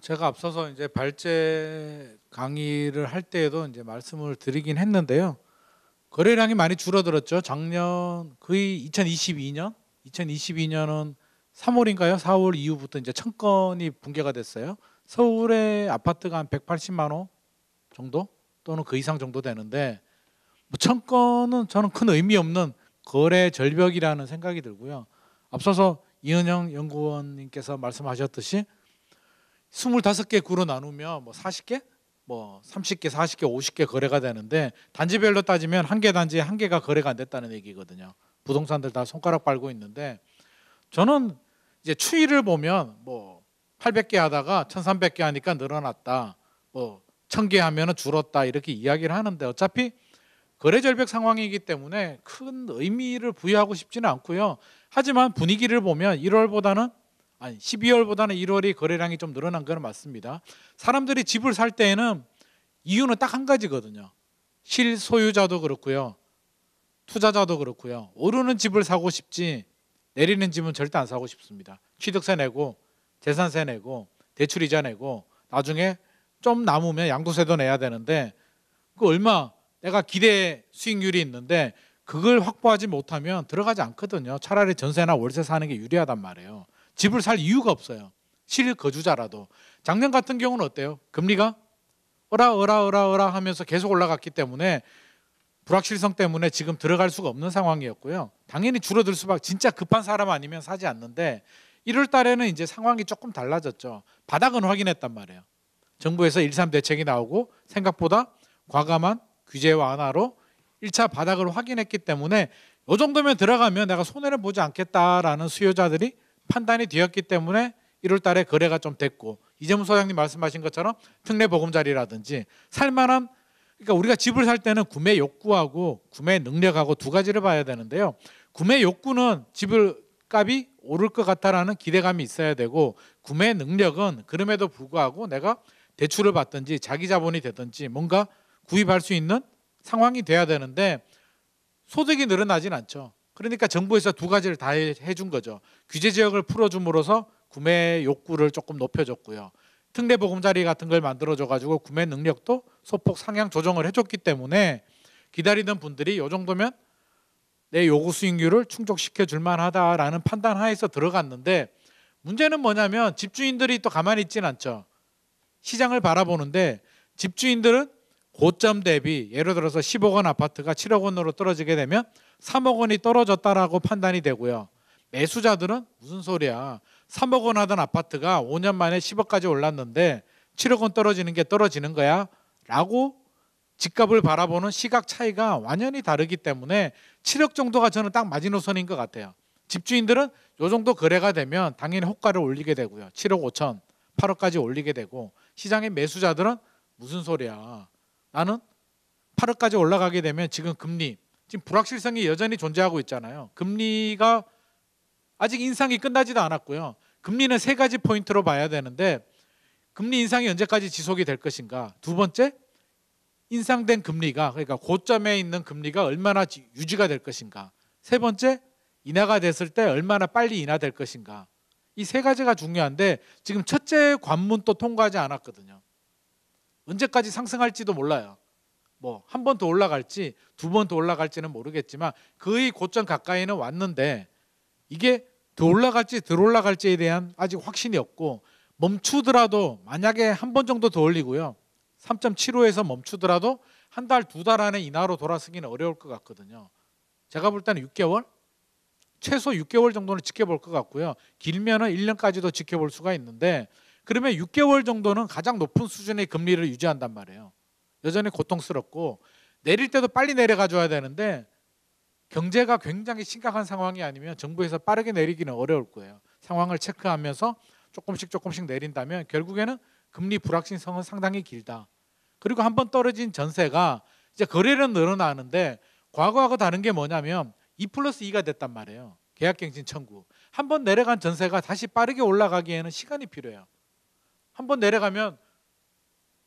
제가 앞서서 이제 발제 강의를 할 때에도 이제 말씀을 드리긴 했는데요. 거래량이 많이 줄어들었죠. 작년 거의 2022년은 3월인가요? 4월 이후부터 이제 1,000건이 붕괴가 됐어요. 서울의 아파트가 한 180만 호 정도 또는 그 이상 정도 되는데 뭐 1,000건은 저는 큰 의미 없는 거래 절벽이라는 생각이 들고요. 앞서서 이은영 연구원님께서 말씀하셨듯이 25개 구로 나누면 뭐 40개, 뭐 30개, 40개, 50개 거래가 되는데 단지별로 따지면 한 개 단지에 한 개가 거래가 안 됐다는 얘기거든요. 부동산들 다 손가락 빨고 있는데 저는 이제 추이를 보면 뭐 800개 하다가 1,300개 하니까 늘어났다. 뭐 1,000개 하면은 줄었다 이렇게 이야기를 하는데 어차피 거래 절벽 상황이기 때문에 큰 의미를 부여하고 싶지는 않고요. 하지만 분위기를 보면 12월보다는 1월이 거래량이 좀 늘어난 건 맞습니다. 사람들이 집을 살 때에는 이유는 딱 한 가지거든요. 실소유자도 그렇고요. 투자자도 그렇고요. 오르는 집을 사고 싶지 내리는 집은 절대 안 사고 싶습니다. 취득세 내고 재산세 내고 대출이자 내고 나중에 좀 남으면 양도세도 내야 되는데 그 얼마 내가 기대 수익률이 있는데 그걸 확보하지 못하면 들어가지 않거든요. 차라리 전세나 월세 사는 게 유리하단 말이에요. 집을 살 이유가 없어요. 실거주자라도. 작년 같은 경우는 어때요? 금리가 어라 하면서 계속 올라갔기 때문에 불확실성 때문에 지금 들어갈 수가 없는 상황이었고요. 당연히 줄어들 수밖에 진짜 급한 사람 아니면 사지 않는데 1월 달에는 이제 상황이 조금 달라졌죠. 바닥은 확인했단 말이에요. 정부에서 1.3 대책이 나오고 생각보다 과감한 규제 완화로 1차 바닥을 확인했기 때문에 이 정도면 들어가면 내가 손해를 보지 않겠다라는 수요자들이 판단이 되었기 때문에 1월 달에 거래가 좀 됐고 이재문 소장님 말씀하신 것처럼 특례 보금자리라든지 살만한 그러니까 우리가 집을 살 때는 구매 욕구하고 구매 능력하고 두 가지를 봐야 되는데요. 구매 욕구는 집을 값이 오를 것 같다라는 기대감이 있어야 되고 구매 능력은 그럼에도 불구하고 내가 대출을 받든지 자기 자본이 되든지 뭔가 구입할 수 있는 상황이 돼야 되는데 소득이 늘어나진 않죠. 그러니까 정부에서 두 가지를 다 해준 거죠. 규제 지역을 풀어줌으로써 구매 욕구를 조금 높여줬고요. 특례 보금자리 같은 걸 만들어줘가지고 구매 능력도 소폭 상향 조정을 해줬기 때문에 기다리던 분들이 이 정도면 내 요구 수익률을 충족시켜 줄 만하다라는 판단 하에서 들어갔는데 문제는 뭐냐면 집주인들이 또 가만히 있지는 않죠. 시장을 바라보는데 집주인들은 고점 대비 예를 들어서 10억 원 아파트가 7억 원으로 떨어지게 되면 3억 원이 떨어졌다라고 판단이 되고요. 매수자들은 무슨 소리야. 3억 원 하던 아파트가 5년 만에 10억까지 올랐는데 7억 원 떨어지는 게 떨어지는 거야 라고 집값을 바라보는 시각 차이가 완전히 다르기 때문에 7억 정도가 저는 딱 마지노선인 것 같아요. 집주인들은 이 정도 거래가 되면 당연히 호가를 올리게 되고요. 7억 5천, 8억까지 올리게 되고 시장의 매수자들은 무슨 소리야. 나는 8억까지 올라가게 되면 지금 불확실성이 여전히 존재하고 있잖아요. 금리가 아직 인상이 끝나지도 않았고요. 금리는 세 가지 포인트로 봐야 되는데 금리 인상이 언제까지 지속이 될 것인가. 두 번째, 인상된 금리가 그러니까 고점에 있는 금리가 얼마나 유지가 될 것인가. 세 번째, 인하가 됐을 때 얼마나 빨리 인하될 것인가. 이 세 가지가 중요한데 지금 첫째 관문도 통과하지 않았거든요. 언제까지 상승할지도 몰라요. 뭐 한 번 더 올라갈지 두 번 더 올라갈지는 모르겠지만 거의 고점 가까이는 왔는데 이게 더 올라갈지 덜 올라갈지에 대한 아직 확신이 없고 멈추더라도 만약에 한 번 정도 더 올리고요. 3.75에서 멈추더라도 한 달, 두 달 안에 인하로 돌아서기는 어려울 것 같거든요. 제가 볼 때는 6개월? 최소 6개월 정도는 지켜볼 것 같고요. 길면은 1년까지도 지켜볼 수가 있는데 그러면 6개월 정도는 가장 높은 수준의 금리를 유지한단 말이에요. 여전히 고통스럽고 내릴 때도 빨리 내려가 줘야 되는데 경제가 굉장히 심각한 상황이 아니면 정부에서 빠르게 내리기는 어려울 거예요. 상황을 체크하면서 조금씩 내린다면 결국에는 금리 불확실성은 상당히 길다. 그리고 한번 떨어진 전세가 이제 거래는 늘어나는데 과거하고 다른 게 뭐냐면 2+2가 됐단 말이에요. 계약갱신 청구. 한번 내려간 전세가 다시 빠르게 올라가기에는 시간이 필요해요. 한번 내려가면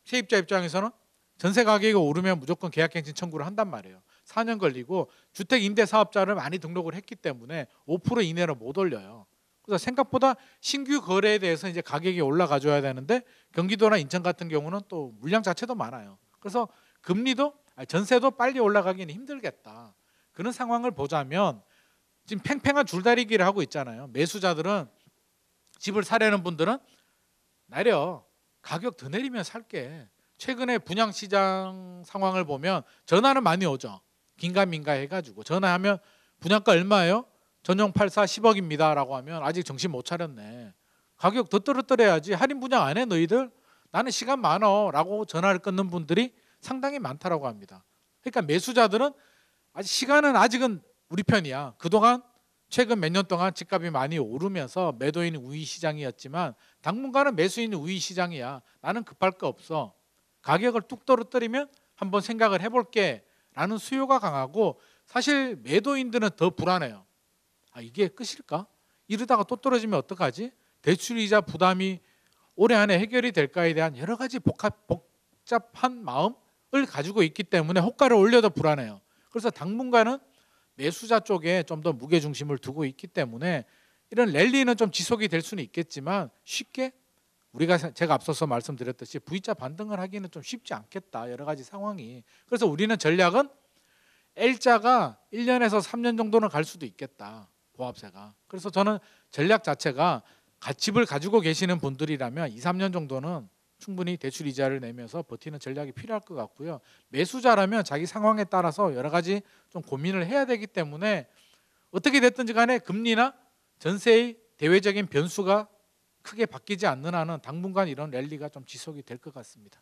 세입자 입장에서는 전세 가격이 오르면 무조건 계약갱신 청구를 한단 말이에요. 4년 걸리고 주택임대사업자를 많이 등록을 했기 때문에 5% 이내로 못 올려요. 그래서 생각보다 신규 거래에 대해서 이제 가격이 올라가 줘야 되는데 경기도나 인천 같은 경우는 또 물량 자체도 많아요. 그래서 금리도 전세도 빨리 올라가기는 힘들겠다. 그런 상황을 보자면 지금 팽팽한 줄다리기를 하고 있잖아요. 매수자들은 집을 사려는 분들은 내려 가격 더 내리면 살게. 최근에 분양시장 상황을 보면 전화는 많이 오죠. 긴가민가 해가지고 전화하면 분양가 얼마예요? 전용 84 10억입니다 라고 하면 아직 정신 못 차렸네. 가격 더 떨어뜨려야지. 할인 분양 안 해 너희들? 나는 시간 많어 라고 전화를 끊는 분들이 상당히 많다라고 합니다. 그러니까 매수자들은 시간은 아직은 우리 편이야. 그동안 최근 몇 년 동안 집값이 많이 오르면서 매도인이 우위 시장이었지만 당분간은 매수인이 우위 시장이야. 나는 급할 거 없어. 가격을 뚝 떨어뜨리면 한번 생각을 해볼게 라는 수요가 강하고 사실 매도인들은 더 불안해요. 이게 끝일까? 이러다가 또 떨어지면 어떡하지? 대출이자 부담이 올해 안에 해결이 될까에 대한 여러 가지 복잡한 마음을 가지고 있기 때문에 호가를 올려도 불안해요. 그래서 당분간은 매수자 쪽에 좀 더 무게중심을 두고 있기 때문에 이런 랠리는 좀 지속이 될 수는 있겠지만 쉽게 제가 앞서서 말씀드렸듯이 V자 반등을 하기는 좀 쉽지 않겠다. 여러 가지 상황이. 그래서 우리는 전략은 L자가 1년에서 3년 정도는 갈 수도 있겠다. 보합세가. 그래서 저는 전략 자체가 집을 가지고 계시는 분들이라면 2, 3년 정도는 충분히 대출 이자를 내면서 버티는 전략이 필요할 것 같고요. 매수자라면 자기 상황에 따라서 여러 가지 좀 고민을 해야 되기 때문에 어떻게 됐든지 간에 금리나 전세의 대외적인 변수가 크게 바뀌지 않는 한은 당분간 이런 랠리가 좀 지속이 될 것 같습니다.